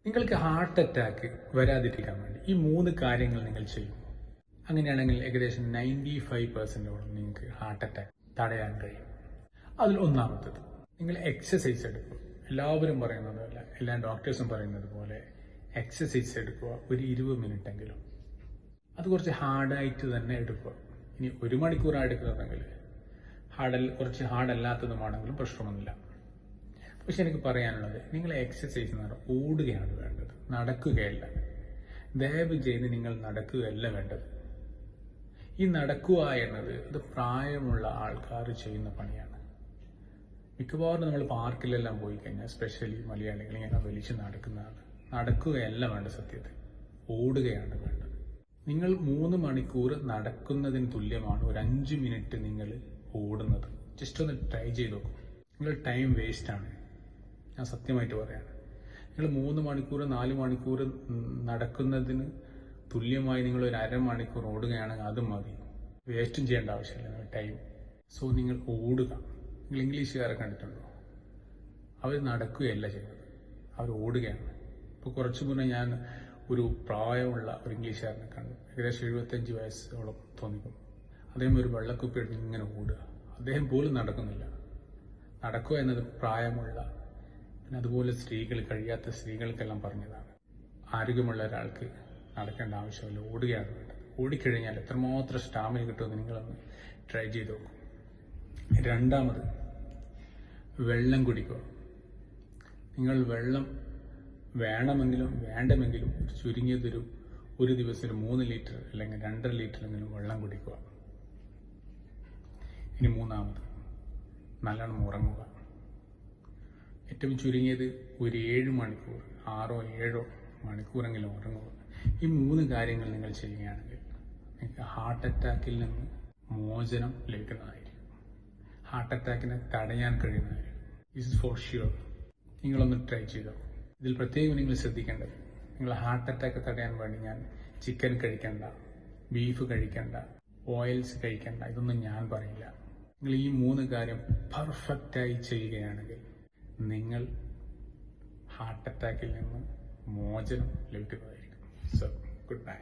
നിങ്ങൾക്ക് heart attack വരാതിരിക്കാൻ വേണ്ടി ഈ 3 കാര്യങ്ങൾ നിങ്ങൾ ചെയ്യും. അങ്ങനെയാണെങ്കിൽ ഏകദേശം 95% നിങ്ങൾക്ക് ഹാർട്ട് അറ്റാക്ക് തടയാൻ കഴിയും. അതിൽ ഒന്നാമത്തത്, നിങ്ങൾ എക്സസൈസ് എടുക്കുക. എല്ലാവരും പറയുന്നത് പോലെ, എല്ലാ ഡോക്ടേഴ്സും പറയുന്നത് പോലെ എക്സസൈസ് എടുക്കുക, ഒരു 20 മിനിറ്റ് എങ്കിലും. അത് കുറച്ച് ഹാർഡായിട്ട് തന്നെ എടുക്കുക. ഇനി 1 മണിക്കൂറാണ് എടുക്കുന്നതെങ്കിൽ കുറച്ച് ഹാർഡല്ലാത്തതുമാണെങ്കിലും പ്രശ്നമൊന്നുമില്ല. പക്ഷെ എനിക്ക് പറയാനുള്ളത്, നിങ്ങൾ എക്സസൈസ് എന്ന് പറഞ്ഞാൽ ഓടുകയാണ് വേണ്ടത്, നടക്കുകയല്ല. ദയവ് ചെയ്ത് നിങ്ങൾ നടക്കുകയല്ല വേണ്ടത്. ഈ നടക്കുക എന്നത് അത് പ്രായമുള്ള ആൾക്കാർ ചെയ്യുന്ന പണിയാണ്. മിക്കവാറും നമ്മൾ പാർക്കിലെല്ലാം പോയി കഴിഞ്ഞാൽ, സ്പെഷ്യലി മലയാളികൾ ഇങ്ങനെ വലിച്ച് നടക്കുന്നതാണ്. നടക്കുകയല്ല വേണ്ട, സത്യത്തിൽ ഓടുകയാണ് വേണ്ടത്. നിങ്ങൾ 3 മണിക്കൂർ നടക്കുന്നതിന് തുല്യമാണ് ഒരു 5 മിനിറ്റ് നിങ്ങൾ ഓടുന്നത്. ജസ്റ്റ് ഒന്ന് ട്രൈ ചെയ്ത് നോക്കും. നിങ്ങൾ ടൈം വേസ്റ്റ് ആണ്, ഞാൻ സത്യമായിട്ട് പറയാണ്. നിങ്ങൾ 3 മണിക്കൂർ 4 മണിക്കൂർ നടക്കുന്നതിന് തുല്യമായി നിങ്ങൾ ഒരു അരമണിക്കൂർ ഓടുകയാണെങ്കിൽ അത് മതി. വേസ്റ്റും ചെയ്യേണ്ട ആവശ്യമില്ല നിങ്ങൾ ടൈം. സോ നിങ്ങൾ ഓടുക. നിങ്ങൾ ഇംഗ്ലീഷുകാരെ കണ്ടിട്ടുണ്ടോ? അവർ നടക്കുകയല്ല ചെയ്യുന്നത്, അവർ ഓടുകയാണ്. ഇപ്പോൾ കുറച്ചു മുന്നേ ഞാൻ ഒരു പ്രായമുള്ള ഒരു ഇംഗ്ലീഷുകാരനെ കണ്ടു. ഏകദേശം 75 വയസ്സോളം തോന്നിക്കും. അദ്ദേഹം ഒരു വെള്ളക്കുപ്പി എടുത്ത് ഇങ്ങനെ ഓടുക. അദ്ദേഹം പോലും നടക്കുന്നില്ല. നടക്കുക എന്നത് പ്രായമുള്ള, പിന്നെ അതുപോലെ കഴിയാത്ത സ്ത്രീകൾക്കെല്ലാം പറഞ്ഞതാണ്. ആരോഗ്യമുള്ള ഒരാൾക്ക് നടക്കേണ്ട ആവശ്യമില്ല, ഓടുകയാണ് വേണ്ടത്. ഓടിക്കഴിഞ്ഞാൽ എത്രമാത്രം സ്റ്റാമിന കിട്ടുമെന്ന് നിങ്ങളൊന്ന് ട്രൈ ചെയ്ത് നോക്കും. രണ്ടാമത്, വെള്ളം കുടിക്കുക. നിങ്ങൾ വെള്ളം വേണമെങ്കിലും വേണ്ടെങ്കിലും ചുരുങ്ങിയതൊരു ദിവസം 3 ലിറ്റർ അല്ലെങ്കിൽ 2.5 ലിറ്ററെങ്കിലും വെള്ളം കുടിക്കുക. ഇനി മൂന്നാമത്, നല്ലോണം ഉറങ്ങുക. ഏറ്റവും ചുരുങ്ങിയത് ഒരു 7 മണിക്കൂർ, 6-7 മണിക്കൂറെങ്കിലും ഉറങ്ങുക. ഈ 3 കാര്യങ്ങൾ നിങ്ങൾ ചെയ്യുകയാണെങ്കിൽ നിങ്ങൾക്ക് ഹാർട്ട് അറ്റാക്കിൽ നിന്ന് മോചനം ലഭിക്കുന്നതായിരിക്കും. ഹാർട്ട് അറ്റാക്കിനെ തടയാൻ കഴിയുന്നതായിരിക്കും. This for sure. നിങ്ങളൊന്ന് ട്രൈ ചെയ്തോ. ഇതിൽ പ്രത്യേകം നിങ്ങൾ ശ്രദ്ധിക്കേണ്ടത്, നിങ്ങൾ ഹാർട്ട് അറ്റാക്ക് തടയാൻ വേണ്ടി ഞാൻ ചിക്കൻ കഴിക്കണ്ട, ബീഫ് കഴിക്കണ്ട, ഓയിൽസ് കഴിക്കണ്ട, ഇതൊന്നും ഞാൻ പറയില്ല. നിങ്ങൾ ഈ 3 കാര്യം പെർഫെക്റ്റായി ചെയ്യുകയാണെങ്കിൽ നിങ്ങൾ ഹാർട്ട് അറ്റാക്കിൽ നിന്ന് മോചനം ലഭിക്കുന്നതായിരിക്കും. So good bye.